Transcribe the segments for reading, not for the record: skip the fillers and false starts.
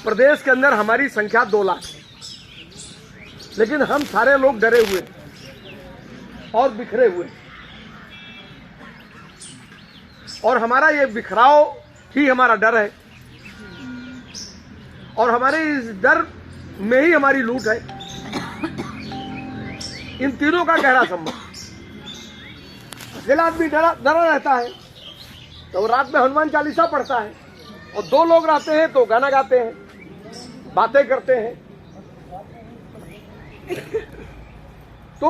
प्रदेश के अंदर हमारी संख्या 2 लाख, लेकिन हम सारे लोग डरे हुए और बिखरे हुए, और हमारा ये बिखराव ही हमारा डर है, और हमारे इस डर में ही हमारी लूट है। इन तीनों का गहरा संबंध। अकेला आदमी डरा रहता है तो रात में हनुमान चालीसा पढ़ता है, और 2 लोग रहते हैं तो गाना गाते हैं, बातें करते हैं। तो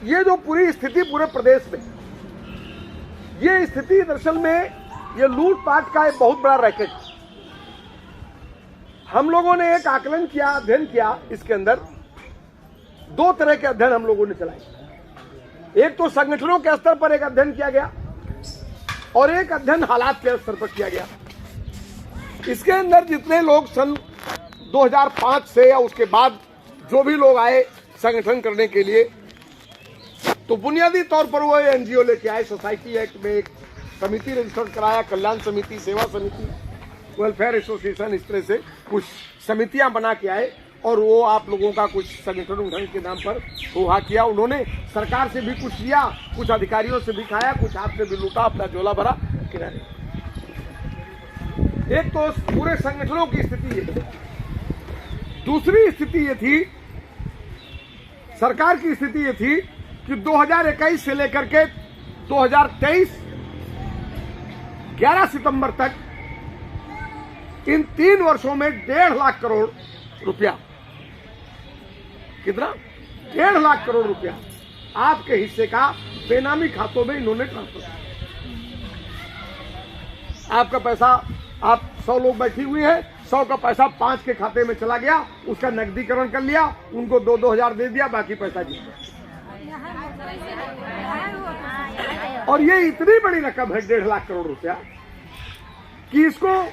ये जो पूरी स्थिति पूरे प्रदेश में, ये स्थिति दरअसल में ये लूटपाट का एक बहुत बड़ा रैकेट। हम लोगों ने एक आकलन किया, अध्ययन किया। इसके अंदर 2 तरह के अध्ययन हम लोगों ने चलाए। एक तो संगठनों के स्तर पर एक अध्ययन किया गया, और एक अध्ययन हालात के स्तर पर किया गया। इसके अंदर जितने लोग सन 2005 से या उसके बाद जो भी लोग आए संगठन करने के लिए, तो बुनियादी तौर पर वो एनजीओ लेके आए। सोसाइटी एक्ट में एक समिति रजिस्टर्ड कराया, कल्याण समिति, सेवा समिति, वेलफेयर एसोसिएशन, इस तरह से कुछ समितियां बना के आए, और वो आप लोगों का कुछ संगठन के नाम पर हुआ किया। उन्होंने सरकार से भी कुछ लिया, कुछ अधिकारियों से भी खाया, कुछ आपसे भी लूटा, अपना झोला भरा किनारे। एक तो पूरे संगठनों की स्थिति ये थी। दूसरी स्थिति ये थी, सरकार की स्थिति ये थी कि 2021 से लेकर के 2023 11 सितंबर तक इन 3 वर्षों में 1.5 लाख करोड़ रुपया, कितना? 1.5 लाख करोड़ रुपया आपके हिस्से का बेनामी खातों में इन्होंने ट्रांसफर किया। आपका पैसा, आप 100 लोग बैठी हुई हैं, 100 का पैसा 5 के खाते में चला गया, उसका नकदीकरण कर लिया, उनको 2-2 हजार दे दिया, बाकी पैसा जी गया। और ये इतनी बड़ी रकम है 1.5 लाख करोड़ रुपया कि इसको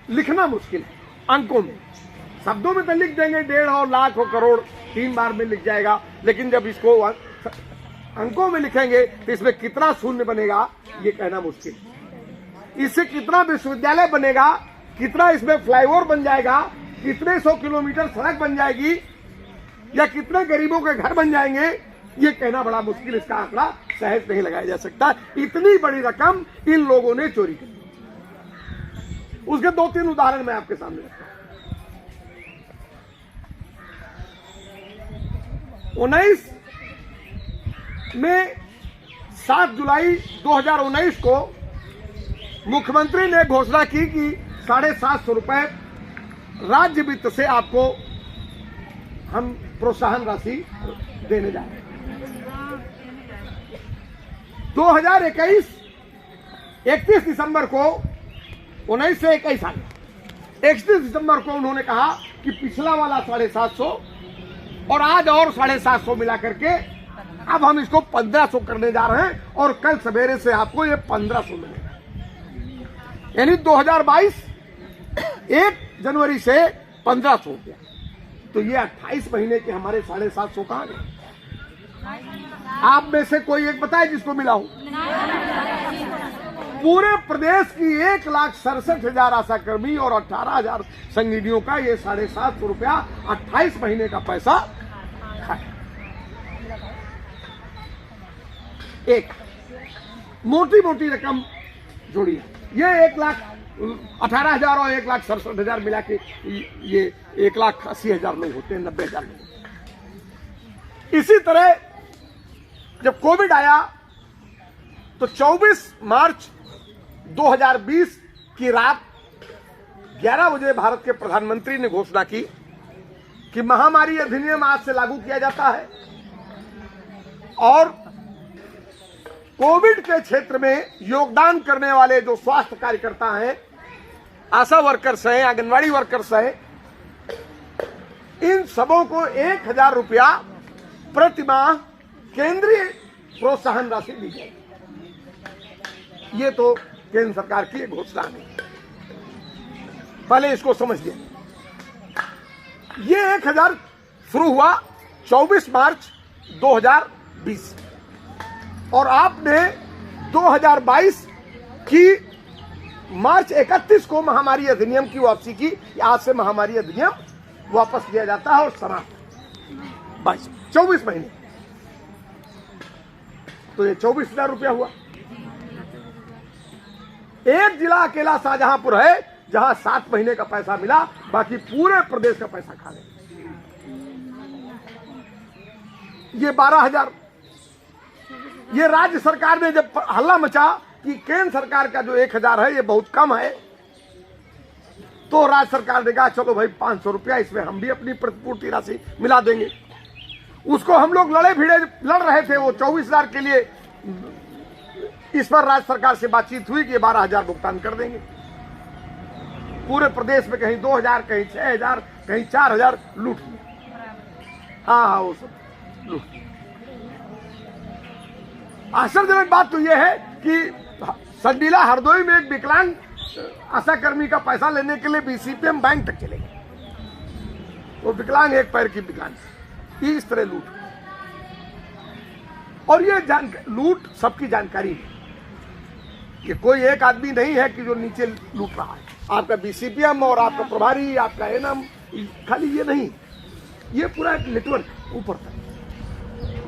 लिखना मुश्किल है अंकों में। शब्दों में तो लिख देंगे 1.5 और लाख और करोड़ 3 बार में लिख जाएगा, लेकिन जब इसको अंकों में लिखेंगे तो इसमें कितना शून्य बनेगा ये कहना मुश्किल है। इससे कितना विश्वविद्यालय बनेगा, कितना इसमें फ्लाईओवर बन जाएगा, कितने 100 किलोमीटर सड़क बन जाएगी, या कितने गरीबों के घर बन जाएंगे, ये कहना बड़ा मुश्किल। इसका आंकड़ा सहज नहीं लगाया जा सकता। इतनी बड़ी रकम इन लोगों ने चोरी की। उसके 2-3 उदाहरण मैं आपके सामने रखता हूं। 19 में 7 जुलाई 2019 को मुख्यमंत्री ने घोषणा की कि 750 रुपए राज्य वित्त से आपको हम प्रोत्साहन राशि देने जा रहे हैं। 2021 31 दिसंबर को 19 से 21 साल 31 दिसंबर को उन्होंने कहा कि पिछला वाला 750 और आज और 750 मिला करके अब हम इसको 1500 करने जा रहे हैं, और कल सवेरे से आपको ये 1500 मिलेगा। यानी 2022 1 जनवरी से 1500 हो गया। तो ये 28 महीने के हमारे 750 कहां गए? आप में से कोई एक बताए जिसको मिला हो? पूरे प्रदेश की 1,67,000 आशाकर्मी और 18,000 संगीनियों का ये 750 रुपया 28 महीने का पैसा खाया। एक मोटी मोटी रकम जोड़ी है। ये 1,18,000 और 1,67,000 मिला के ये 1,80,000 लोग होते हैं, 90,000 लोग। इसी तरह जब कोविड आया तो 24 मार्च 2020 की रात 11 बजे भारत के प्रधानमंत्री ने घोषणा की कि महामारी अधिनियम आज से लागू किया जाता है, और कोविड के क्षेत्र में योगदान करने वाले जो स्वास्थ्य कार्यकर्ता हैं, आशा वर्कर्स हैं, आंगनवाड़ी वर्कर्स हैं, इन सबों को 1,000 रुपया प्रति माह केंद्रीय प्रोत्साहन राशि दी जाएगी। ये तो केंद्र सरकार की घोषणा है। पहले इसको समझ लिया। ये 1,000 शुरू हुआ 24 मार्च 2020, और आपने 2022 की मार्च 31 को महामारी अधिनियम की वापसी की। आज से महामारी अधिनियम वापस लिया जाता है और समाप्त। 24 महीने, तो ये 24,000 रुपया हुआ। एक जिला अकेला शाहजहांपुर है जहां 7 महीने का पैसा मिला, बाकी पूरे प्रदेश का पैसा खा गए। ये 12,000। ये राज्य सरकार ने जब हल्ला मचा कि केंद्र सरकार का जो 1,000 है ये बहुत कम है, तो राज्य सरकार ने कहा चलो भाई 500 रुपया इसमें हम भी अपनी प्रतिपूर्ति राशि मिला देंगे। उसको हम लोग लड़ रहे थे, वो 24,000 के लिए। इस पर राज्य सरकार से बातचीत हुई कि 12,000 भुगतान कर देंगे। पूरे प्रदेश में कहीं 2,000, कहीं 6,000, कहीं 4,000 लूट लिया। हाँ, वो सब लूट। आश्चर्यजनक बात तो यह है कि संडीला हरदोई में एक विकलांग आशा कर्मी का पैसा लेने के लिए बीसीपीएम बैंक तक चले गए। वो विकलांग, एक पैर की विकलांग। इस तरह लूट। और ये लूट सबकी जानकारी है, कि कोई एक आदमी नहीं है कि जो नीचे लूट रहा है। आपका बीसीपीएम और आपका प्रभारी, आपका एनएम, खाली ये नहीं, ये पूरा एक नेटवर्क ऊपर तक।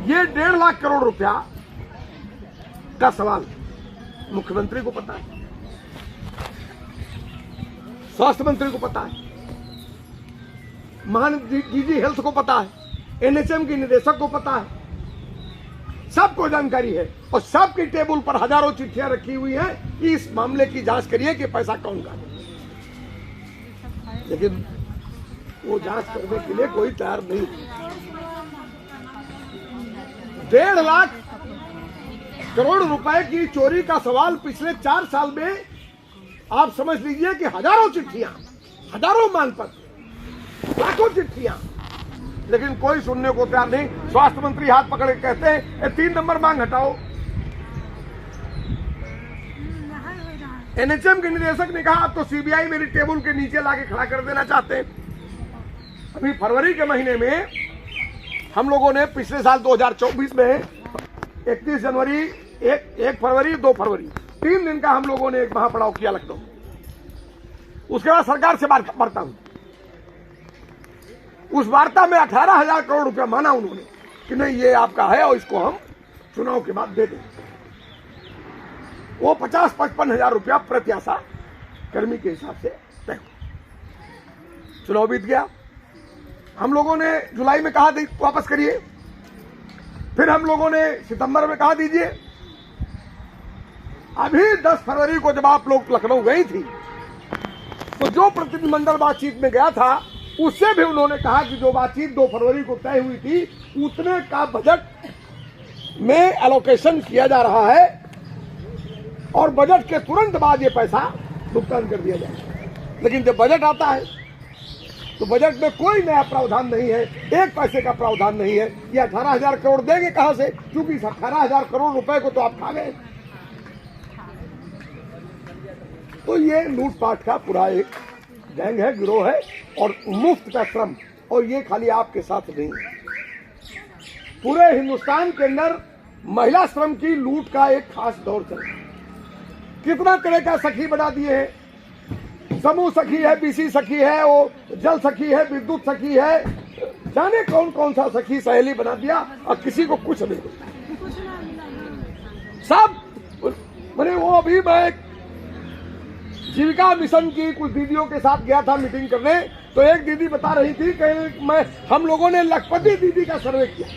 ये 1.5 लाख करोड़ रुपया का सवाल मुख्यमंत्री को पता है, स्वास्थ्य मंत्री को पता है, डीजी हेल्थ को पता है, एनएचएम के निदेशक को पता है, सबको जानकारी है। और सबके टेबल पर हजारों चिट्ठियां रखी हुई हैं कि इस मामले की जांच करिए कि पैसा कौन का है। लेकिन वो जांच करने के लिए कोई तैयार नहीं। 1.5 लाख करोड़ रुपए की चोरी का सवाल पिछले 4 साल में आप समझ लीजिए कि हजारों चिट्ठियां, हजारों मांग पत्र, लाखों चिट्ठियां, लेकिन कोई सुनने को तैयार नहीं। स्वास्थ्य मंत्री हाथ पकड़ के कहते हैं 3 नंबर मांग हटाओ। एनएचएम के निदेशक ने कहा अब तो सीबीआई मेरी टेबल के नीचे लाके खड़ा कर देना चाहते हैं। अभी फरवरी के महीने में हम लोगों ने पिछले साल 2024 में 31 जनवरी, 1 फरवरी, 2 फरवरी 3 दिन का हम लोगों ने एक महापड़ाव किया लखनऊ। उसके बाद सरकार से वार्ता हुई। उस वार्ता में 18,000 करोड़ रुपया माना उन्होंने कि नहीं ये आपका है और इसको हम चुनाव के बाद दे दें। वो 50-55,000 रुपया प्रत्याशा कर्मी के हिसाब से तय। चुनाव बीत गया। हम लोगों ने जुलाई में कहा वापस करिए, फिर हम लोगों ने सितंबर में कहा दीजिए। अभी 10 फरवरी को जब आप लोग लखनऊ गई थी तो जो प्रतिनिधिमंडल बातचीत में गया था उससे भी उन्होंने कहा कि जो बातचीत 2 फरवरी को तय हुई थी उतने का बजट में एलोकेशन किया जा रहा है और बजट के तुरंत बाद ये पैसा भुगतान कर दिया जाएगा। लेकिन जब बजट आता है तो बजट में कोई नया प्रावधान नहीं है, 1 पैसे का प्रावधान नहीं है। ये 18,000 करोड़ देंगे कहां से, क्योंकि इस 18,000 करोड़ रुपए को तो आप खा गए। तो ये लूटपाट का पूरा एक गैंग है, गिरोह है और मुफ्त का श्रम। और ये खाली आपके साथ नहीं, पूरे हिंदुस्तान के अंदर महिला श्रम की लूट का एक खास दौर चल रहा है। कितना तरह का सखी बना दिए हैं, समूह सखी है, बीसी सखी है, वो जल सखी है, विद्युत सखी है, जाने कौन कौन सा सखी सहेली बना दिया और किसी को कुछ नहीं सब। मैंने वो अभी मैं जीविका मिशन की कुछ दीदियों के साथ गया था मीटिंग करने, तो एक दीदी बता रही थी कि हम लोगों ने लखपति दीदी का सर्वे किया।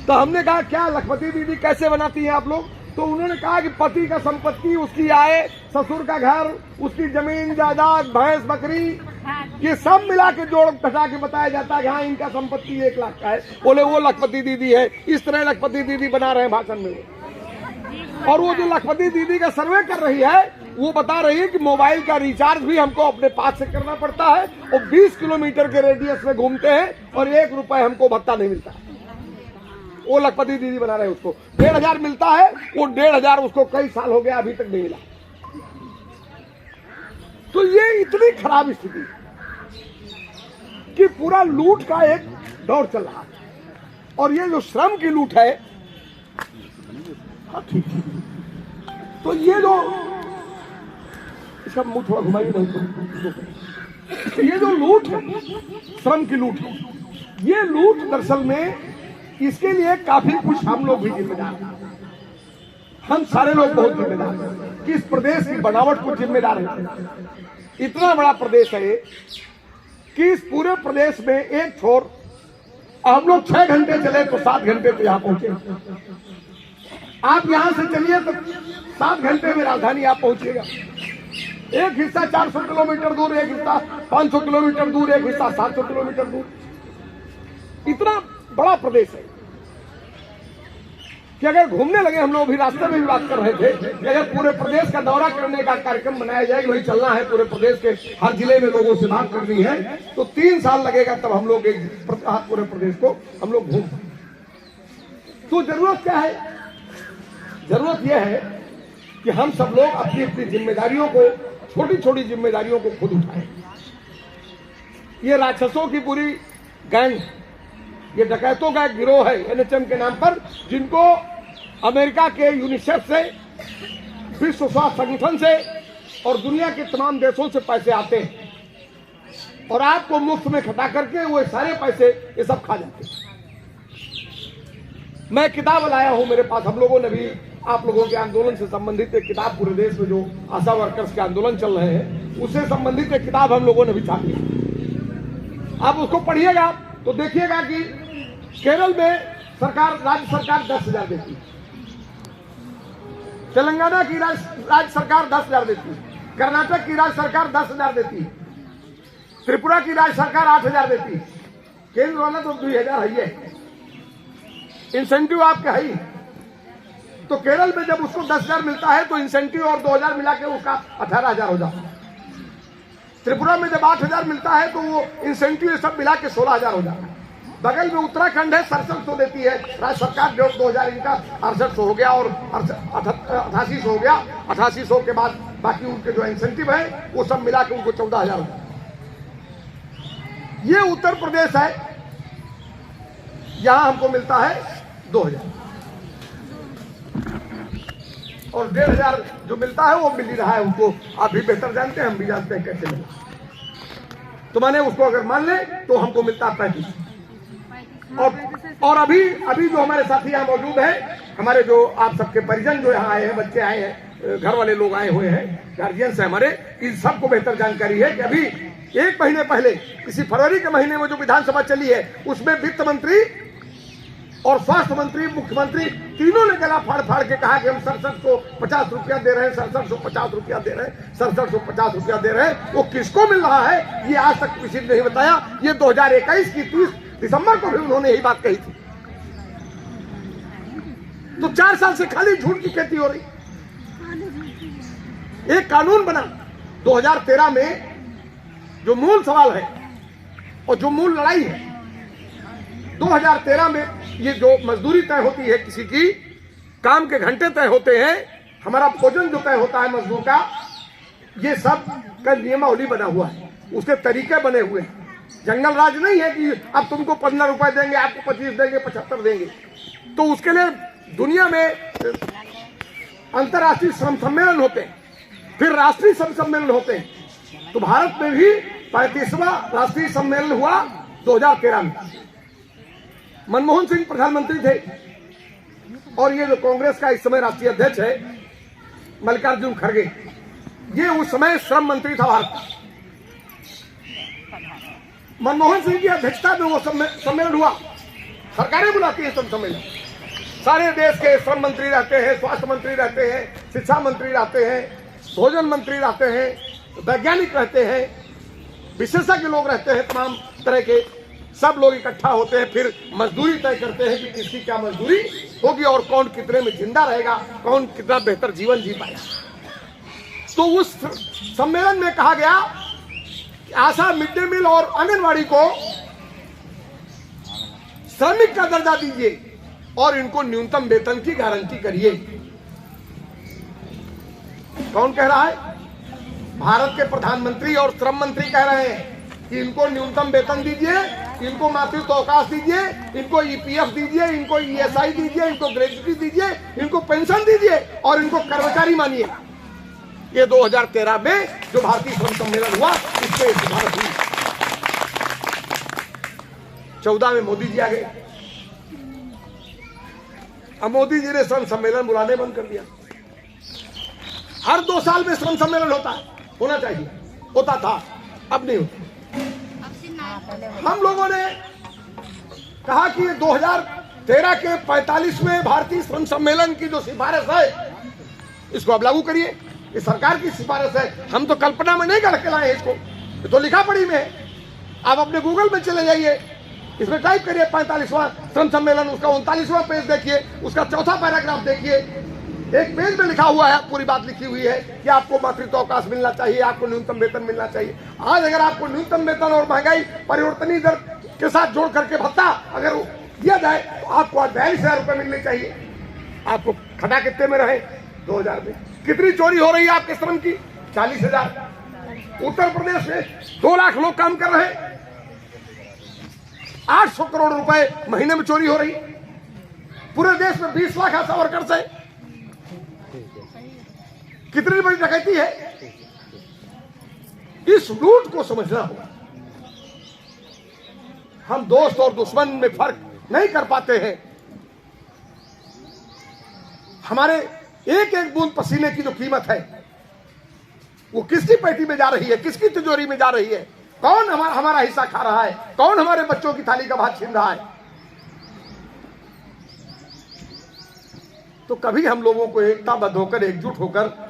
तो हमने कहा क्या लखपति दीदी कैसे बनाती हैं आप लोग? तो उन्होंने कहा कि पति का संपत्ति, उसकी आय, ससुर का घर, उसकी जमीन जायदाद, भैंस बकरी, ये सब मिला के जोड़ घटा के बताया जाता है कि हाँ इनका संपत्ति 1 लाख का है। बोले वो लखपति दीदी है। इस तरह लखपति दीदी बना रहे हैं भाषण में। और वो जो लखपति दीदी का सर्वे कर रही है वो बता रही है कि मोबाइल का रिचार्ज भी हमको अपने पास से करना पड़ता है और 20 किलोमीटर के रेडियस में घूमते हैं और 1 रुपए हमको भत्ता नहीं मिलता है। वो लखपति दीदी बना रहे हैं। उसको 1,500 मिलता है, वो 1,500 उसको कई साल हो गया अभी तक नहीं मिला। तो ये इतनी खराब स्थिति कि पूरा लूट का एक दौर चल रहा है। और ये जो श्रम की लूट है, हाँ ठीक है, तो ये जो इसका मुंह थोड़ा घुमाइए नहीं तो ये जो लूट है, श्रम की लूट है, ये लूट दरअसल में इसके लिए काफी कुछ हम लोग भी जिम्मेदार हैं। हम सारे लोग बहुत जिम्मेदार हैं कि इस प्रदेश की बनावट को जिम्मेदार है। इतना बड़ा प्रदेश है कि इस पूरे प्रदेश में एक छोर हम लोग 6 घंटे चले तो 7 घंटे तो यहां पहुंचे। आप यहां से चलिए तो 7 घंटे में राजधानी आप पहुंचिएगा। एक हिस्सा 400 किलोमीटर दूर, एक हिस्सा 500 किलोमीटर दूर, एक हिस्सा 700 किलोमीटर दूर। इतना बड़ा प्रदेश है कि अगर घूमने लगे, हम लोग भी रास्ते में भी बात कर रहे थे कि अगर पूरे प्रदेश का दौरा करने का कार्यक्रम बनाया जाए, वही चलना है, पूरे प्रदेश के हर जिले में लोगों से बात करनी है, तो 3 साल लगेगा, तब हम लोग पूरे प्रदेश को हम लोग घूम। तो जरूरत क्या है? जरूरत यह है कि हम सब लोग अपनी अपनी जिम्मेदारियों को, छोटी छोटी जिम्मेदारियों को खुद उठाएं। ये राक्षसों की पूरी गैंग, ये डकैतों का एक गिरोह है एनएचएम के नाम पर, जिनको अमेरिका के यूनिसेफ से, विश्व स्वास्थ्य संगठन से और दुनिया के तमाम देशों से पैसे आते हैं और आपको मुफ्त में खटा करके वो सारे पैसे ये सब खा जाते हैं। मैं किताब लाया हूं मेरे पास, हम लोगों ने भी आप लोगों के आंदोलन से संबंधित एक किताब, पूरे देश में जो आशा वर्कर्स के आंदोलन चल रहे हैं उससे संबंधित एक किताब हम लोगों ने भी छापी। आप उसको पढ़िएगा तो देखिएगा कि केरल में सरकार, राज्य सरकार 10,000 देती है, तेलंगाना की राज्य सरकार 10,000 देती है, कर्नाटक की राज्य सरकार 10,000 देती है, त्रिपुरा की राज्य सरकार 8,000 देती है, केंद्र वाला तो 2,000 है, इंसेंटिव आपका है ही। तो केरल में जब उसको 10,000 मिलता है तो इंसेंटिव और 2,000 मिला के उसका 18,000 हो जाता है। त्रिपुरा में जब 8,000 मिलता है तो वो इंसेंटिव सब मिला के 16,000 हो जाता है। बगल में उत्तराखंड है, 6700 देती है राज्य सरकार, 2,000 इनका 6800 हो गया और 8800 हो गया। 8800 के बाद बाकी उनके जो इंसेंटिव है वो सब मिला के उनको 14,000 हो गया। ये उत्तर प्रदेश है, यहां हमको मिलता है 2,000 और 1,500 जो मिलता है वो मिल ही रहा है उनको। आप भी बेहतर जानते हैं, हम भी जानते हैं कैसे मिला। तो मैंने उसको अगर मान ले तो हमको मिलता है 35। और अभी जो हमारे साथी यहाँ मौजूद हैं, हमारे जो आप सबके परिजन जो यहाँ आए हैं, बच्चे आए हैं, घर वाले लोग आए हुए हैं, गार्जियंस है हमारे, इन सबको बेहतर जानकारी है कि अभी 1 महीने पहले, इसी फरवरी के महीने में जो विधानसभा चली है उसमें वित्त मंत्री और स्वास्थ्य मंत्री, मुख्यमंत्री तीनों ने गला फाड़ फाड़ के कहा कि हम 67 को 50 रुपया दे रहे हैं, 6750 रुपया दे रहे हैं, 6750 रुपया दे रहे हैं। वो किसको मिल रहा है ये आज तक किसी ने नहीं बताया। ये 2021 की 30 दिसंबर को भी उन्होंने यही बात कही थी। तो 4 साल से खाली झूठ की खेती हो रही। एक कानून बना 2013 में, जो मूल सवाल है और जो मूल लड़ाई है, 2013 में ये जो मजदूरी तय होती है, किसी की काम के घंटे तय होते हैं, हमारा भोजन जो तय होता है मजदूर का, ये सब का नियमावली बना हुआ है, उसके तरीके बने हुए हैं। जंगल राज नहीं है कि अब तुमको 15 रुपए देंगे, आपको 25 देंगे, 75 देंगे। तो उसके लिए दुनिया में अंतर्राष्ट्रीय श्रम सम्मेलन होते हैं, फिर राष्ट्रीय श्रम सम्मेलन होते हैं। तो भारत में भी 35वां राष्ट्रीय सम्मेलन हुआ 2013 में। मनमोहन सिंह प्रधानमंत्री थे और ये जो कांग्रेस का इस समय राष्ट्रीय अध्यक्ष है मल्लिकार्जुन खड़गे, ये उस समय श्रम मंत्री था भारत का। मनमोहन सिंह की अध्यक्षता में वो सम्मेलन हुआ। सरकारें बुलाती है सब सम्मेलन, सारे देश के श्रम मंत्री रहते हैं, स्वास्थ्य मंत्री रहते हैं, शिक्षा मंत्री रहते हैं, भोजन मंत्री रहते हैं, वैज्ञानिक रहते हैं, विशेषज्ञ लोग रहते हैं, तमाम तरह के सब लोग इकट्ठा होते हैं। फिर मजदूरी तय करते हैं कि किसकी क्या मजदूरी होगी और कौन कितने में जिंदा रहेगा, कौन कितना बेहतर जीवन जी पाएगा। तो उस सम्मेलन में कहा गया कि आशा, मिड डे मील और आंगनवाड़ी को श्रमिक का दर्जा दीजिए और इनको न्यूनतम वेतन की गारंटी करिए। कौन कह रहा है? भारत के प्रधानमंत्री और श्रम मंत्री कह रहे हैं कि इनको न्यूनतम वेतन दीजिए, इनको मातृत्व अवकाश दीजिए, इनको ईपीएफ दीजिए, इनको ईएसआई दीजिए, इनको ग्रेच्युटी दीजिए, इनको पेंशन दीजिए और इनको कर्मचारी मानिए। ये 2013 में जो भारतीय श्रम सम्मेलन हुआ इसमें सिफारिश हुई। 14 में मोदी जी आ गए। अब मोदी जी ने श्रम सम्मेलन बुलाने बंद कर दिया। हर 2 साल में श्रम सम्मेलन होता है, होना चाहिए, होता था, अब नहीं होता। हम लोगों ने कहा कि 2013 के 45वें भारतीय श्रम सम्मेलन की जो सिफारिश है इसको अब लागू करिए। ये सरकार की सिफारिश है, हम तो कल्पना में नहीं करके लाए इसको, ये तो लिखा पढ़ी में है। आप अपने गूगल में चले जाइए, इसमें टाइप करिए 45वां श्रम सम्मेलन, उसका 39वां पेज देखिए, उसका 4था पैराग्राफ देखिए। एक पेज में लिखा हुआ है, पूरी बात लिखी हुई है कि आपको मातृत्व अवकाश मिलना चाहिए, आपको न्यूनतम वेतन मिलना चाहिए। आज अगर आपको न्यूनतम वेतन और महंगाई परिवर्तनीय दर के साथ जोड़ करके भत्ता अगर दिया जाए तो आपको 42,000 रुपए मिलने चाहिए। आपको खटा कितने में रहे? 2000 में। कितनी चोरी हो रही है आपके श्रम की? 40,000। उत्तर प्रदेश में 2 लाख लोग काम कर रहे हैं, 800 करोड़ रुपए महीने में चोरी हो रही। पूरे देश में 20 लाख आशा वर्कर्स है। कितनी बड़ी डकैती है। इस लूट को समझना होगा। हम दोस्त और दुश्मन में फर्क नहीं कर पाते हैं। हमारे एक एक बूंद पसीने की जो कीमत है वो किसकी पेटी में जा रही है, किसकी तिजोरी में जा रही है, कौन हमारा हिस्सा खा रहा है, कौन हमारे बच्चों की थाली का भात छीन रहा है। तो कभी हम लोगों को एकताबद्ध होकर, एकजुट होकर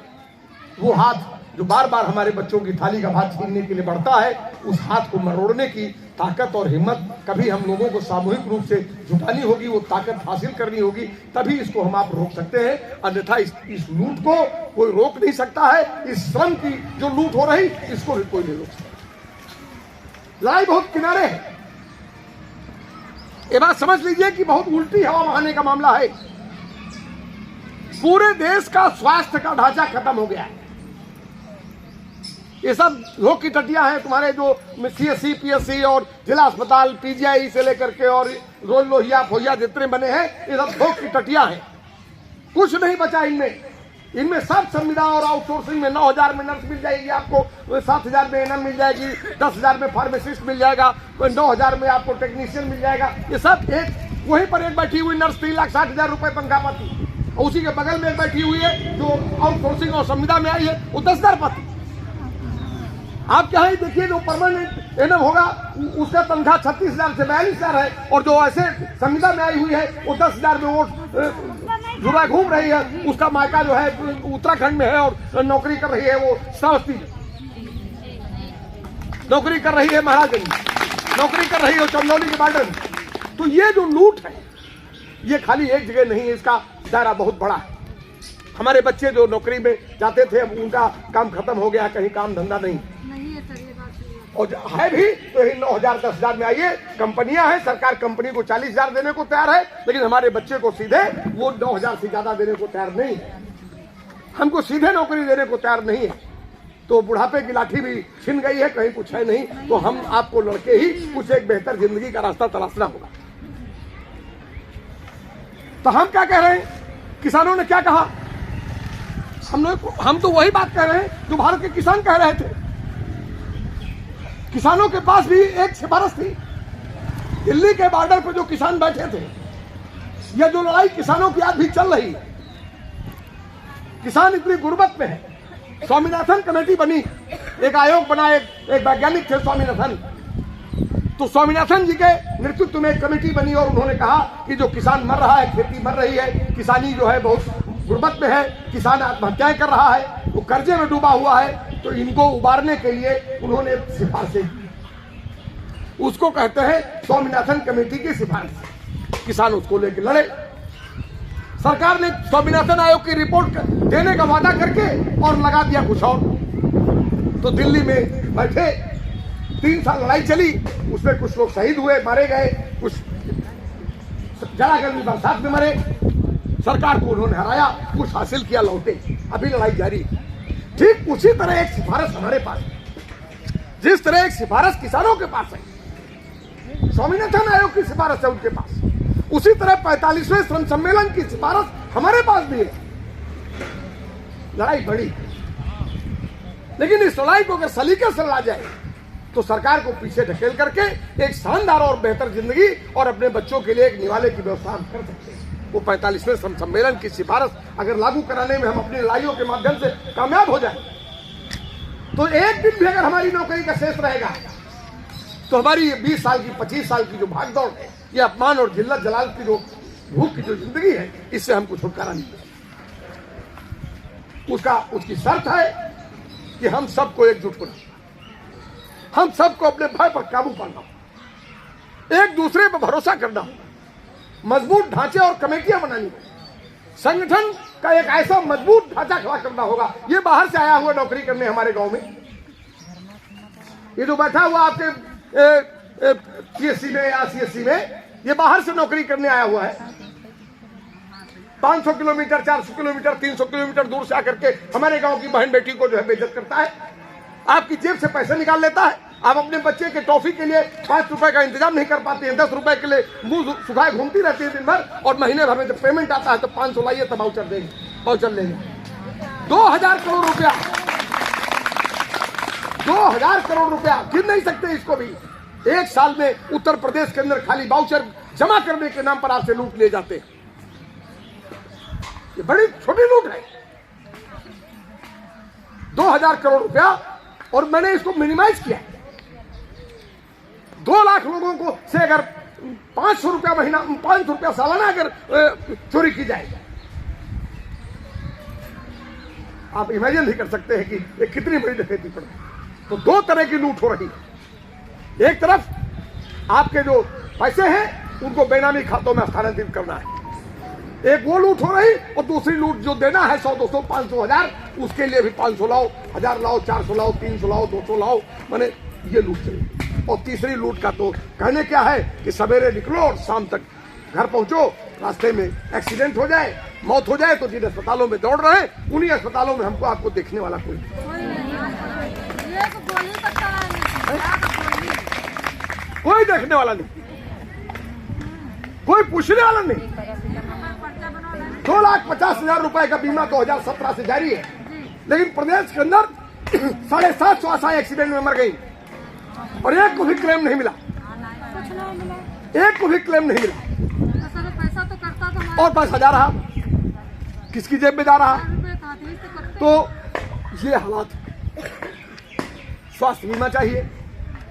वो हाथ जो बार बार हमारे बच्चों की थाली का भात छीनने के लिए बढ़ता है, उस हाथ को मरोड़ने की ताकत और हिम्मत कभी हम लोगों को सामूहिक रूप से जुटानी होगी, वो ताकत हासिल करनी होगी, तभी इसको हम आप रोक सकते हैं। अन्यथा इस लूट को कोई रोक नहीं सकता है। इस श्रम की जो लूट हो रही इसको भी कोई नहीं रोक सकता। लड़ाई बहुत किनारे है। ये बात समझ लीजिए कि बहुत उल्टी हवा बहाने का मामला है। पूरे देश का स्वास्थ्य का ढांचा खत्म हो गया है। ये सब लोग की टटियां हैं। तुम्हारे जो CSC, PSC और जिला अस्पताल, PGI से लेकर के और रोज लोहिया फोहिया जितने बने हैं, ये सब लोग की टटियां हैं। कुछ नहीं बचा इनमें सब संविदा और आउटसोर्सिंग में 9,000 में नर्स मिल जाएगी आपको, 7,000 में ANM मिल जाएगी, 10,000 में फार्मासिस्ट मिल जाएगा, 9,000 में आपको टेक्नीशियन मिल जाएगा। ये सब एक वहीं पर एक बैठी हुई नर्स 3,60,000 रुपए तनख्वाह पाती, और उसी के बगल में एक बैठी हुई है जो आउटसोर्सिंग और संविदा में आई है, वो 10,000 पाती। आप क्या है देखिए, जो परमानेंट ANM होगा उसका तनख्वाह 36,000 से 42,000 है, और जो ऐसे संविदा में आई हुई है वो 10,000 में वो जुड़ा घूम रही है। उसका मायका जो है उत्तराखंड में है और नौकरी कर रही है वो श्रावस्ती, नौकरी कर रही है महाराजगंज, नौकरी कर रही है चंदौली के बॉर्डर में। तो ये जो लूट है ये खाली एक जगह नहीं है, इसका दायरा बहुत बड़ा है। हमारे बच्चे जो नौकरी में जाते थे अब उनका काम खत्म हो गया, कहीं काम धंधा नहीं है सर, ये बात सही है। और है भी तो 9,000 10,000 में आइए, कंपनियां हैं, सरकार कंपनी को 40,000 देने को तैयार है, लेकिन हमारे बच्चे को सीधे वो 9,000 से ज्यादा देने को तैयार नहीं है। हमको सीधे नौकरी देने को तैयार नहीं है। तो बुढ़ापे की लाठी भी छिन गई है, कहीं कुछ है नहीं। तो हम आपको लड़के ही कुछ एक बेहतर जिंदगी का रास्ता तलाशना होगा। तो हम क्या कह रहे हैं, किसानों ने क्या कहा, हम तो वही बात कह रहे हैं जो भारत के किसान कह रहे थे। किसानों के पास भी एक सिफारिश थी। दिल्ली के बॉर्डर पर जो किसान बैठे थे, यह जो लड़ाई किसानों की आज भी चल रही है, किसान इतनी गुर्बत में है। स्वामीनाथन कमेटी बनी, एक आयोग बना, एक वैज्ञानिक थे स्वामीनाथन। तो स्वामीनाथन जी के नेतृत्व में एक कमेटी बनी और उन्होंने कहा कि जो किसान मर रहा है, खेती मर रही है, किसानी जो है बहुत गुर्बत में है, किसान आत्महत्याएं कर रहा है, वो कर्जे में डूबा हुआ है, तो इनको उबारने के लिए उन्होंने सिफारिशें की। उसको कहते हैं स्वामीनाथन कमेटी की सिफारिश। किसान उसको लेकर लड़े। सरकार ने स्वामीनाथन आयोग की रिपोर्ट देने का वादा करके और लगा दिया कुछ और। तो दिल्ली में बैठे 3 साल लड़ाई चली, उसमें कुछ लोग शहीद हुए, मारे गए, कुछ जलागर्मी बरसात में मरे। सरकार को उन्होंने हराया, कुछ हासिल किया, लौटे, अभी लड़ाई जारी। ठीक उसी तरह एक सिफारिश हमारे पास है। जिस तरह एक सिफारिश किसानों के पास है, स्वामीनाथन आयोग की सिफारिश है उनके पास, उसी तरह 45वें श्रम सम्मेलन की सिफारिश हमारे पास भी है। लड़ाई बड़ी, लेकिन इस लड़ाई को अगर सलीके से लड़ा जाए तो सरकार को पीछे ढकेल करके एक शानदार और बेहतर जिंदगी और अपने बच्चों के लिए एक निवाले की व्यवस्था हम कर सकते हैं। वो 45वें सम्मेलन की सिफारिश अगर लागू कराने में हम अपनी लड़ाइयों के माध्यम से कामयाब हो जाए तो एक दिन भी अगर हमारी नौकरी का शेष रहेगा तो हमारी ये 20 साल की 25 साल की जो भागदौड़ है, ये अपमान और जिल्लत जलाल की जो भूख की जो जिंदगी है, इससे हमको छुटकारा नहीं मिलेगा। उसकी शर्त है कि हम सबको एकजुट होना, हम सबको अपने भय पर काबू पाना, एक दूसरे पर भरोसा करना, मजबूत ढांचे और कमेटियां बनानी, संगठन का एक ऐसा मजबूत ढांचा खड़ा करना होगा। ये बाहर से आया हुआ नौकरी करने हमारे गांव में, ये जो बैठा हुआ आपके पीएससी में या सीएससी में, ये बाहर से नौकरी करने आया हुआ है। 500 किलोमीटर, 400 किलोमीटर, 300 किलोमीटर दूर से आकर के हमारे गांव की बहन बेटी को जो है बेइज्जत करता है, आपकी जेब से पैसे निकाल लेता है। आप अपने बच्चे के टॉफी के लिए 5 रुपए का इंतजाम नहीं कर पाते हैं, 10 रुपए के लिए मुंह सुखाए घूमती रहती है दिन भर, और महीने भर में जब पेमेंट आता है तो 500 लाइए तब वाउचर देंगे, वाउचर लेंगे। 2000 करोड़ रुपया, 2000 करोड़ रुपया गिन नहीं सकते इसको भी। एक साल में उत्तर प्रदेश के अंदर खाली वाउचर जमा करने के नाम पर आपसे लूट ले जाते हैं। ये बड़ी छोटी लूट है, 2000 करोड़ रुपया, और मैंने इसको मिनिमाइज किया। 2 लाख लोगों को से अगर 500 रुपया महीना, 500 रुपया सालाना अगर चोरी की जाए, आप इमेजिन नहीं कर सकते हैं कि ये कितनी बड़ी डकैती पड़ रही। तो 2 तरह की लूट हो रही है। एक तरफ आपके जो पैसे हैं उनको बेनामी खातों में स्थानांतरित करना है, एक वो लूट हो रही, और दूसरी लूट जो देना है 100, 200, 500, 1000, उसके लिए भी 500 लाओ, 1000 लाओ, 400 लाओ, 300 लाओ, 200 लाओ, माने ये लूट चली। और तीसरी लूट का तो कहने क्या है कि सवेरे निकलो और शाम तक घर पहुंचो, रास्ते में एक्सीडेंट हो जाए, मौत हो जाए, तो जिन अस्पतालों में दौड़ रहे हैं उन्हीं अस्पतालों में हमको आपको देखने वाला कोई देखने वाला नहीं, कोई पूछने वाला नहीं। 2,50,000 रुपए का बीमा 2017 से जारी है, लेकिन प्रदेश के अंदर 750 आशाएं एक्सीडेंट में मर गई और एक को भी क्लेम नहीं मिला, एक को भी क्लेम नहीं मिला। पैसा तो करता था, और पैसा जा रहा, किसकी जेब में जा रहा? तो ये हालात। स्वास्थ्य बीमा चाहिए,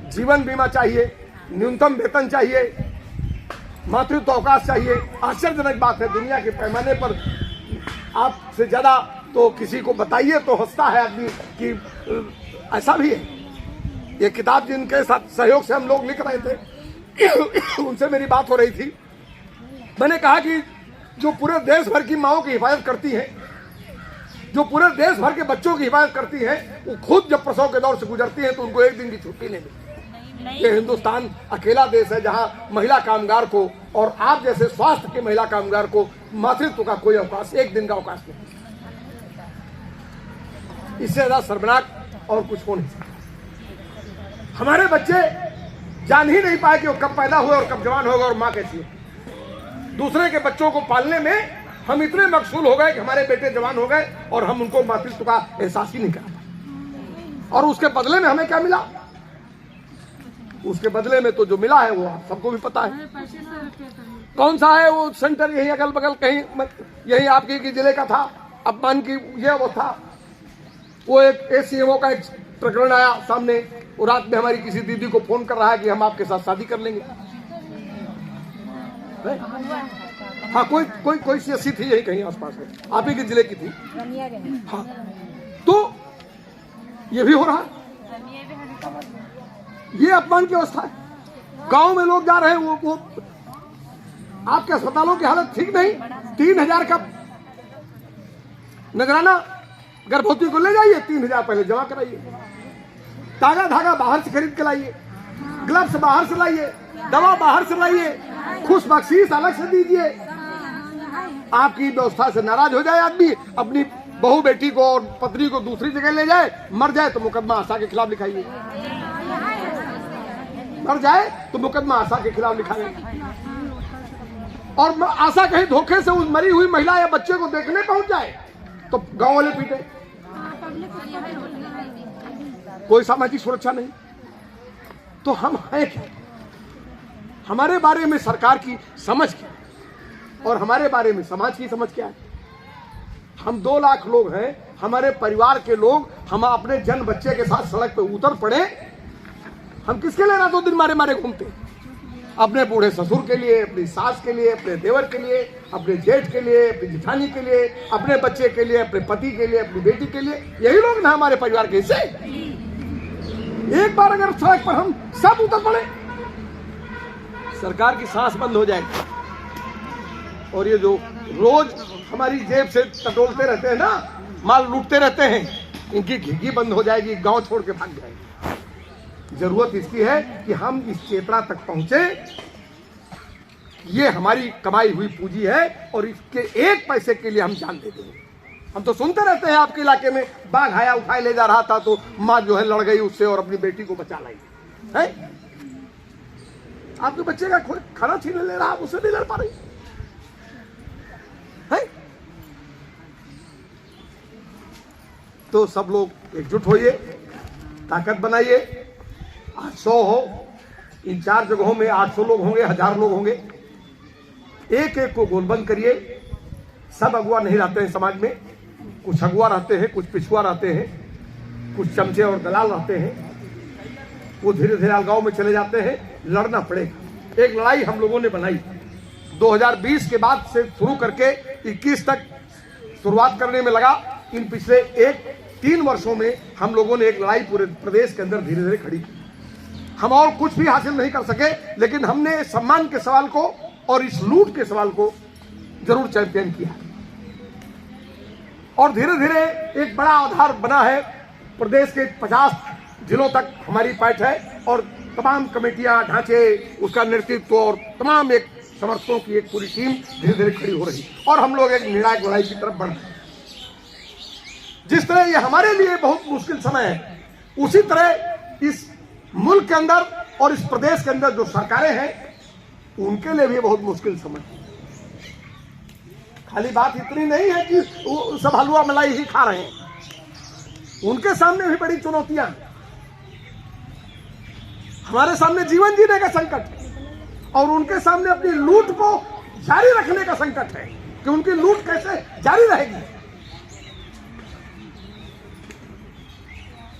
जीवन बीमा चाहिए, न्यूनतम वेतन चाहिए, मातृत्व अवकाश चाहिए। आश्चर्यजनक बात है, दुनिया के पैमाने पर आपसे ज्यादा तो किसी को बताइए तो हंसता है आदमी कि ऐसा भी है। ये किताब जिनके साथ सहयोग से हम लोग लिख रहे थे, उनसे मेरी बात हो रही थी। मैंने कहा कि जो पूरे देश भर की माओं की हिफाजत करती हैं, जो पूरे देश भर के बच्चों की हिफाजत करती हैं, वो खुद जब प्रसव के दौर से गुजरती हैं तो उनको एक दिन की छुट्टी नहीं मिलती। ये हिंदुस्तान अकेला देश है जहां महिला कामगार को और आप जैसे स्वास्थ्य के महिला कामगार को मातृत्व का कोई अवकाश, एक दिन का अवकाश नहीं। इससे ज्यादा शर्मनाक और कुछ हो नहीं सकता। हमारे बच्चे जान ही नहीं पाए कि वो कब पैदा हुए और कब जवान होगा और माँ कैसी है। दूसरे के बच्चों को पालने में हम इतने मकसूल हो गए कि हमारे बेटे जवान हो गए और हम उनको मातृत्व का एहसास ही नहीं करा। और उसके बदले में हमें क्या मिला? उसके बदले में तो जो मिला है वो आप सबको भी पता है। कौन सा है वो सेंटर? यही अगल बगल कहीं, यही आपके जिले का था। अपमान की ये वो था। वो एक एसीएमओ का एक प्रकरण आया सामने, वो रात में हमारी किसी दीदी को फोन कर रहा है कि हम आपके साथ शादी कर लेंगे। हाँ, कोई सीएससी थी यही कहीं आसपास में, आप ही के जिले की थी। हाँ, तो ये भी हो रहा है। ये अपमान की अवस्था है। गांव में लोग जा रहे हैं, वो आपके अस्पतालों की हालत ठीक नहीं। 3000 का नजराना गर्भवती को ले जाइए, 3000 पहले जमा कराइए। तागा धागा बाहर से खरीद के लाइए, ग्लव्स बाहर से लाइए, दवा बाहर से लाइए, खुश बख्शीश अलग से दीजिए। आपकी व्यवस्था से नाराज हो जाए आदमी, अपनी बहू बेटी को और पत्नी को दूसरी जगह ले जाए, मर जाए तो मुकदमा आशा के खिलाफ लिखाइए। मर जाए तो मुकदमा आशा के खिलाफ लिखाइए। और आशा कहीं धोखे से उस मरी हुई महिला या बच्चे को देखने पहुंच जाए तो गांव वाले पीटे। कोई सामाजिक सुरक्षा नहीं। तो हम हैं क्या? हमारे बारे में सरकार की समझ क्या है और हमारे बारे में समाज की समझ क्या है? हम 2 लाख लोग हैं, हमारे परिवार के लोग हम अपने जन बच्चे के साथ सड़क पे उतर पड़े, हम किसके लिए रातों दिन मारे मारे घूमते? अपने बूढ़े ससुर के लिए, अपनी सास के लिए, अपने देवर के लिए, अपने जेठ के लिए, अपनी जिठानी के लिए, अपने बच्चे के लिए, अपने पति के लिए, अपनी बेटी के लिए। यही लोग ना हमारे परिवार के हिस्से। एक बार अगर सड़क पर हम सब उतर पड़े, सरकार की सांस बंद हो जाएगी। और ये जो रोज हमारी जेब से टटोलते रहते हैं ना, माल लूटते रहते हैं, इनकी घिघी बंद हो जाएगी, गांव छोड़ के भाग जाएगी। जरूरत इसकी है कि हम इस चेतना तक पहुंचे। ये हमारी कमाई हुई पूंजी है और इसके 1 पैसे के लिए हम जान दे देंगे। हम तो सुनते रहते हैं आपके इलाके में बाघ आया उठाए ले जा रहा था तो मां जो है लड़ गई उससे और अपनी बेटी को बचा लाई है। आपके बच्चे का खाना छीन ले रहा, आप उससे नहीं लड़ पा रही है। तो सब लोग एकजुट होइए, ताकत बनाइए। 800 हो, इन 4 जगहों में 800 लोग होंगे, 1000 लोग होंगे। एक एक को गोलबंद करिए। सब अगुआ नहीं रहते हैं समाज में, कुछ अगुआ रहते हैं, कुछ पिछुआ रहते हैं, कुछ चमचे और दलाल रहते हैं। वो धीरे धीरे अलगाव में चले जाते हैं। लड़ना पड़ेगा। एक लड़ाई हम लोगों ने बनाई 2020 के बाद से शुरू करके 21 तक शुरुआत करने में लगा। इन पिछले 3 वर्षों में हम लोगों ने एक लड़ाई पूरे प्रदेश के अंदर धीरे धीरे खड़ी की। हम और कुछ भी हासिल नहीं कर सके, लेकिन हमने सम्मान के सवाल को और इस लूट के सवाल को जरूर चैंपियन किया और धीरे धीरे एक बड़ा आधार बना है। प्रदेश के 50 जिलों तक हमारी पैठ है और तमाम कमेटियां, ढांचे, उसका नेतृत्व और तमाम एक समर्थकों की एक पूरी टीम धीरे धीरे खड़ी हो रही और हम लोग एक निर्णायक लड़ाई की तरफ बढ़ रहे हैं। जिस तरह ये हमारे लिए बहुत मुश्किल समय है, उसी तरह इस मुल्क के अंदर और इस प्रदेश के अंदर जो सरकारें हैं उनके लिए भी बहुत मुश्किल समय है। खाली बात इतनी नहीं है कि वो सब हलवा मलाई ही खा रहे हैं, उनके सामने भी बड़ी चुनौतियां हैं। हमारे सामने जीवन जीने का संकट है और उनके सामने अपनी लूट को जारी रखने का संकट है कि उनकी लूट कैसे जारी रहेगी।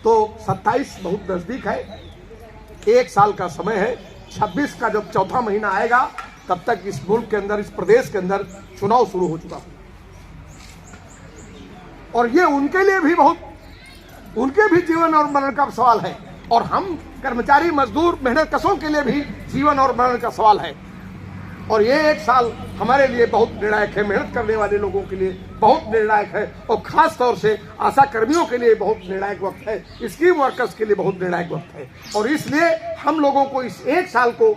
तो 27 बहुत नजदीक है, 1 साल का समय है। 26 का जब 4था महीना आएगा तब तक इस मुल्क के अंदर, इस प्रदेश के अंदर चुनाव शुरू हो चुका है और ये उनके लिए भी बहुत, उनके भी जीवन और मरण का सवाल है और हम कर्मचारी, मजदूर, मेहनत कशों के लिए भी जीवन और मरण का सवाल है। और ये 1 साल हमारे लिए बहुत निर्णायक है, मेहनत करने वाले लोगों के लिए बहुत निर्णायक है और खास तौर से आशा कर्मियों के लिए बहुत निर्णायक वक्त है, स्कीम वर्कर्स के लिए बहुत निर्णायक वक्त है। और इसलिए हम लोगों को इस 1 साल को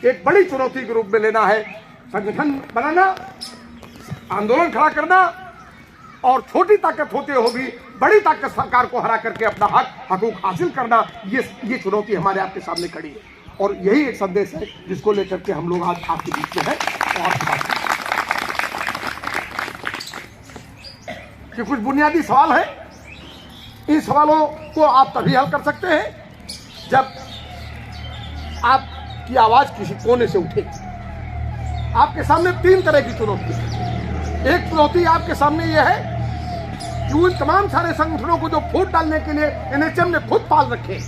एक बड़ी चुनौती के रूप में लेना है। संगठन बनाना, आंदोलन खड़ा करना और छोटी ताकत होते हुए भी बड़ी ताकत सरकार को हरा करके अपना हकूक हासिल करना, ये चुनौती हमारे आपके सामने खड़ी है। और यही एक संदेश है जिसको लेकर के हम लोग आज आपके बीच में हैं। और कि कुछ बुनियादी सवाल है, इन सवालों को आप तभी हल कर सकते हैं जब आपकी आवाज किसी कोने से उठे। आपके सामने 3 तरह की चुनौती है। एक चुनौती आपके सामने यह है कि उन तमाम सारे संगठनों को जो फूट डालने के लिए एनएचएम ने खुद पाल रखे,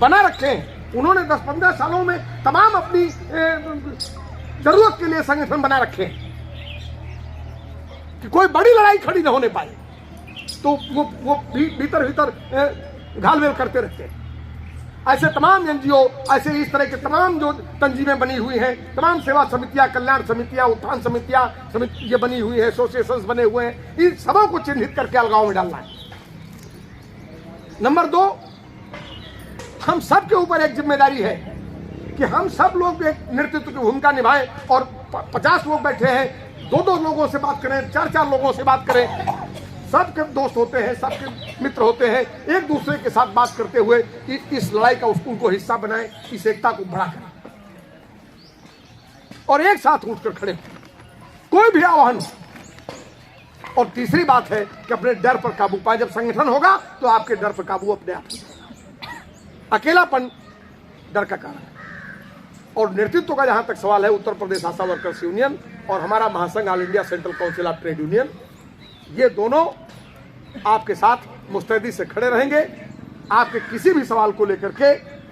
बना रखे हैं, उन्होंने 10-15 सालों में तमाम अपनी जरूरत के लिए संगठन बना रखे हैं कि कोई बड़ी लड़ाई खड़ी न होने पाए, तो वो भीतर घालमेल करते रहते हैं। ऐसे तमाम एनजीओ, ऐसे इस तरह के तमाम जो तंजीमें बनी हुई हैं, तमाम सेवा समितियां, कल्याण समितियां, उत्थान समितियां, ये बनी हुई है, एसोसिएशंस बने हुए हैं, इन सबों को चिन्हित करके अलगाव में डालना है। नंबर 2, हम सब के ऊपर एक जिम्मेदारी है कि हम सब लोग एक नेतृत्व की भूमिका निभाएं और 50 लोग बैठे हैं, 2-2 लोगों से बात करें, 4-4 लोगों से बात करें। सबके दोस्त होते हैं, सबके मित्र होते हैं, एक दूसरे के साथ बात करते हुए इस लड़ाई का उनको हिस्सा बनाएं, इस एकता को बढ़ा करें और एक साथ उठकर खड़े हों, कोई भी आह्वान। और तीसरी बात है कि अपने डर पर काबू पाए। जब संगठन होगा तो आपके डर पर काबू अपने आप। अकेलापन डर का कारण है। और नेतृत्व का जहां तक सवाल है, उत्तर प्रदेश आशा वर्कर्स यूनियन और हमारा महासंघ all India central council of trade union, ये दोनों आपके साथ मुस्तैदी से खड़े रहेंगे। आपके किसी भी सवाल को लेकर के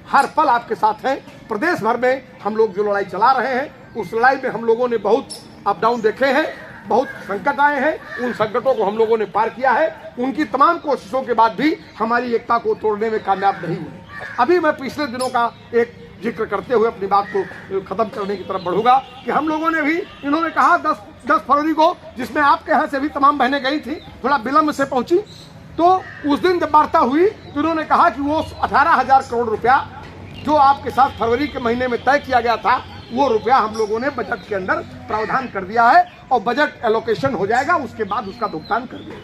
हर पल आपके साथ हैं। प्रदेश भर में हम लोग जो लड़ाई चला रहे हैं, उस लड़ाई में हम लोगों ने बहुत अप डाउन देखे हैं, बहुत संकट आए हैं। उन संकटों को हम लोगों ने पार किया है। उनकी तमाम कोशिशों के बाद भी हमारी एकता को तोड़ने में कामयाब नहीं हुए। अभी मैं पिछले दिनों का एक जिक्र करते हुए अपनी बात को खत्म करने की तरफ बढ़ूंगा कि हम लोगों ने भी, इन्होंने कहा 10 फरवरी को, जिसमें आपके यहाँ से भी तमाम बहनें गई थी, थोड़ा विलंब से पहुंची, तो उस दिन जब वार्ता हुई तो इन्होंने कहा कि वो 18,000 करोड़ रुपया जो आपके साथ फरवरी के महीने में तय किया गया था, वो रुपया हम लोगों ने बजट के अंदर प्रावधान कर दिया है और बजट एलोकेशन हो जाएगा, उसके बाद उसका भुगतान कर दिया।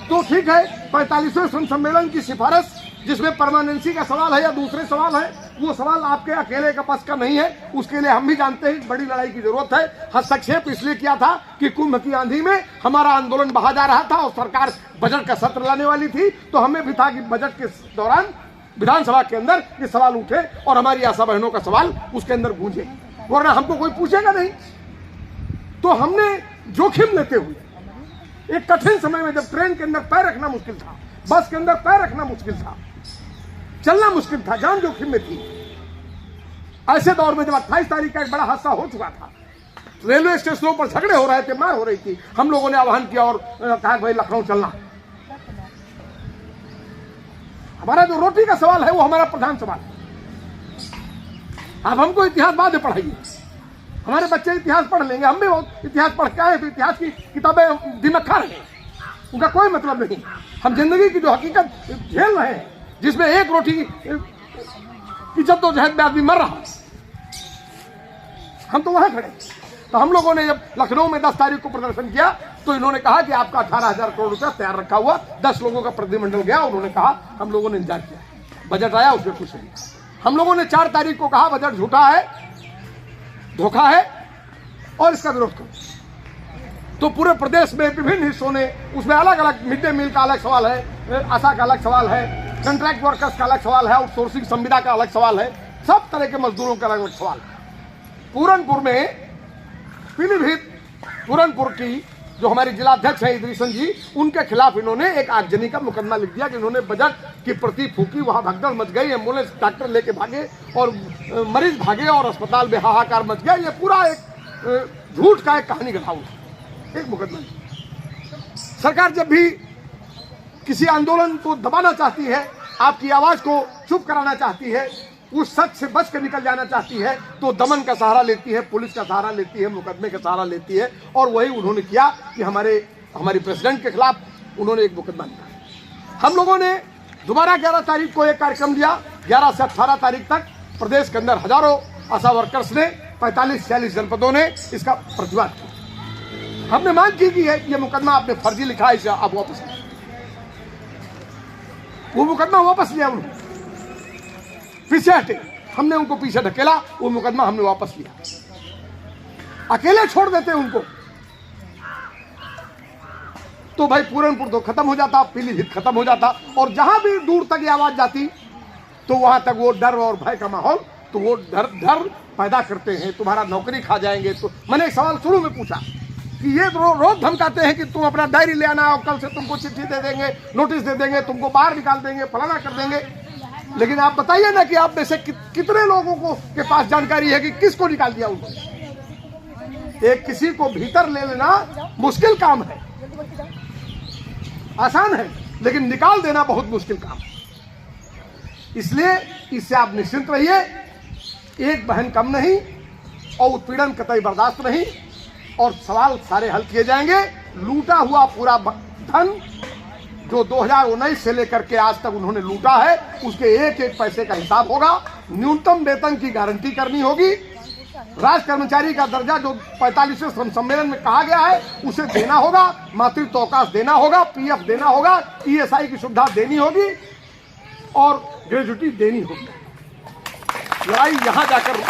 तो ठीक है, 45वें श्रम सम्मेलन की सिफारिश जिसमें परमानेंसी का सवाल है या दूसरे सवाल है, वो सवाल आपके अकेले का बस का नहीं है। उसके लिए हम भी जानते हैं बड़ी लड़ाई की जरूरत है। हस्तक्षेप इसलिए किया था कि कुंभ की आंधी में हमारा आंदोलन बहा जा रहा था और सरकार बजट का सत्र लाने वाली थी, तो हमें भी था कि बजट के दौरान विधानसभा के अंदर ये सवाल उठे और हमारी आशा बहनों का सवाल उसके अंदर गूंजे, वरना हमको कोई पूछेगा नहीं। तो हमने जोखिम लेते हुए एक कठिन समय में, जब ट्रेन के अंदर पैर रखना मुश्किल था, बस के अंदर पैर रखना मुश्किल था, चलना मुश्किल था, जान जोखिम में थी, ऐसे दौर में जब 28 तारीख का एक बड़ा हादसा हो चुका था, रेलवे स्टेशनों पर झगड़े हो रहे थे, मार हो रही थी, हम लोगों ने आह्वान किया और कहा भाई लखनऊ चलना। हमारा जो रोटी का सवाल है वो हमारा प्रधान सवाल है। अब हमको इतिहास बाद में पढ़ाइए, हमारे बच्चे इतिहास पढ़ लेंगे, हम भी बहुत इतिहास पढ़ के आए, तो इतिहास की किताबें दिमाग खा रहे हैं, उनका कोई मतलब नहीं। हम जिंदगी की जो हकीकत झेल रहे हैं, जिसमें एक रोटी की जद्दोजहद में आदमी मर रहा, हम तो वहां खड़े। तो हम लोगों ने जब लखनऊ में 10 तारीख को प्रदर्शन किया, तो इन्होंने कहा कि आपका 18,000 करोड़ रुपया तैयार रखा हुआ। 10 लोगों का प्रतिनिधिमंडल गया, उन्होंने कहा हम लोगों ने इंतजार किया, बजट आया उसमें कुछ नहीं। हम लोगों ने 4 तारीख को कहा बजट झूठा है, धोखा है और इसका विरोध करो। तो पूरे प्रदेश में विभिन्न हिस्सों ने, उसमें अलग अलग, मिड डे मील का अलग सवाल है, आशा का अलग सवाल है, कॉन्ट्रैक्ट वर्कर्स का अलग सवाल है, आउटसोर्सिंग संविदा का अलग सवाल है, सब तरह के मजदूरों का अलग अलग सवाल है। पूरनपुर में, पीलीभीत पूरनपुर की जो हमारी जिलाध्यक्ष हैं इद्रीसन जी, उनके खिलाफ इन्होंने एक आगजनी का मुकदमा लिख दिया कि इन्होंने बजट की प्रति फूकी, वहां भगदड़ मच गई, एम्बुलेंस डॉक्टर लेके भागे और मरीज भागे और अस्पताल में हाहाकार मच गया। ये पूरा एक झूठ का एक कहानी घटाऊ एक मुकदमा। सरकार जब भी किसी आंदोलन को दबाना चाहती है, आपकी आवाज को चुप कराना चाहती है, उस सच से बच कर निकल जाना चाहती है, तो दमन का सहारा लेती है, पुलिस का सहारा लेती है, मुकदमे का सहारा लेती है। और वही उन्होंने किया कि हमारी प्रेसिडेंट के खिलाफ उन्होंने एक मुकदमा लिया। हम लोगों ने दोबारा 11 तारीख को एक कार्यक्रम लिया। 11 से 18 तारीख तक प्रदेश के अंदर हजारों आशा वर्कर्स ने, 45-46 जनपदों ने इसका प्रतिवाद किया। हमने मांग की कि ये मुकदमा आपने फर्जी लिखा है, इसे आप वापस लें। वो मुकदमा वापस लिया, उन्होंने पीछे हटे, हमने उनको पीछे ढकेला, वो मुकदमा हमने वापस लिया। अकेले छोड़ देते उनको तो भाई पूरनपुर तो खत्म हो जाता, पीलीभीत खत्म हो जाता, और जहां भी दूर तक ये आवाज जाती तो वहां तक वो डर और भय का माहौल, तो वो डर पैदा करते हैं, तुम्हारा नौकरी खा जाएंगे। तो मैंने एक सवाल शुरू में पूछा कि ये रोज धमकाते हैं कि तुम अपना डायरी ले आना और कल से तुमको चिट्ठी दे देंगे, नोटिस दे देंगे, तुमको बाहर निकाल देंगे, फलाना कर देंगे। लेकिन आप बताइए ना कि आप में से कितने लोगों को के पास जानकारी है कि किसको निकाल दिया उन्होंने। एक किसी को भीतर ले लेना मुश्किल काम है, आसान है, लेकिन निकाल देना बहुत मुश्किल काम है। इसलिए इससे आप निश्चिंत रहिए, एक बहन कम नहीं और उत्पीड़न कतई बर्दाश्त नहीं, और सवाल सारे हल किए जाएंगे। लूटा हुआ पूरा धन जो 2019 से लेकर के आज तक उन्होंने लूटा है, उसके एक एक पैसे का हिसाब होगा। न्यूनतम वेतन की गारंटी करनी होगी। राज कर्मचारी का दर्जा जो 45वें श्रम सम्मेलन में कहा गया है, उसे देना होगा। मातृत्व अवकाश देना होगा, पीएफ देना होगा, ईएसआई की सुविधा देनी होगी और ग्रेजुटी देनी होगी। लड़ाई यहां जाकर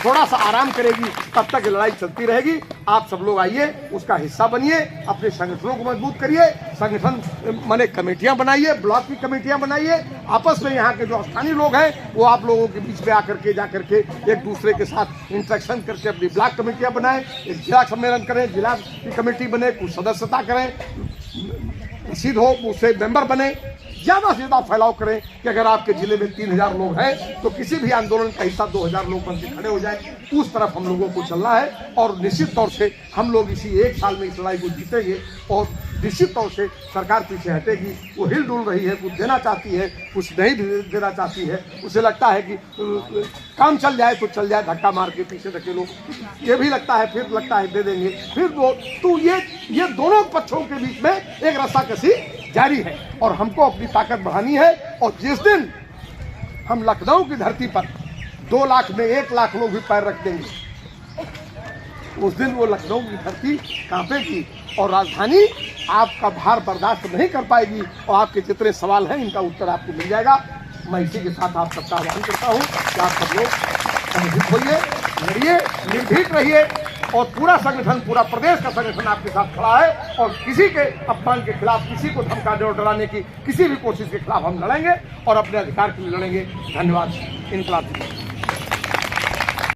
थोड़ा सा आराम करेगी, तब तक लड़ाई चलती रहेगी। आप सब लोग आइए, उसका हिस्सा बनिए, अपने संगठनों को मजबूत करिए, संगठन माने कमेटियां बनाइए, ब्लॉक की कमेटियां बनाइए, आपस में यहाँ के जो स्थानीय लोग हैं वो आप लोगों के बीच में आकर के जाकर के एक दूसरे के साथ इंटरेक्शन करके अपनी ब्लॉक कमेटियां बनाएं, एक जिला सम्मेलन करें, जिला की कमेटी बने, कुछ सदस्यता करें, निश्चित हो उससे मेंबर बने, ज़्यादा से ज़्यादा फैलाव करें कि अगर आपके जिले में 3000 लोग हैं तो किसी भी आंदोलन का हिस्सा 2000 लोग बनकर खड़े हो जाए। उस तरफ हम लोगों को चलना है और निश्चित तौर से हम लोग इसी 1 साल में इस लड़ाई को जीतेंगे और निश्चित तौर से सरकार पीछे हटेगी। वो हिल डुल रही है, कुछ देना चाहती है, कुछ नहीं देना चाहती है, उसे लगता है कि काम चल जाए तो चल जाए, धक्का मार के पीछे धकेलो, ये भी लगता है, फिर लगता है दे देंगे, फिर वो तो ये दोनों पक्षों के बीच में एक रस्साकसी जारी है और हमको अपनी ताकत बढ़ानी है। और जिस दिन हम लखनऊ की धरती पर 2 लाख में 1 लाख लोग भी पैर रख देंगे, उस दिन वो लखनऊ की धरती कांपेगी और राजधानी आपका भार बर्दाश्त नहीं कर पाएगी और आपके जितने सवाल हैं इनका उत्तर आपको मिल जाएगा। मैं इसी के साथ आप सबका आह्वान करता हूँ कि आप सब लोग संगठित होइए, लड़िए, निर्भीक रहिए और पूरा संगठन, पूरा प्रदेश का संगठन आपके साथ खड़ा है और किसी के अपमान के खिलाफ, किसी को धमकाने और डराने की किसी भी कोशिश के खिलाफ हम लड़ेंगे और अपने अधिकार के लिए लड़ेंगे। धन्यवाद। इनकलाब।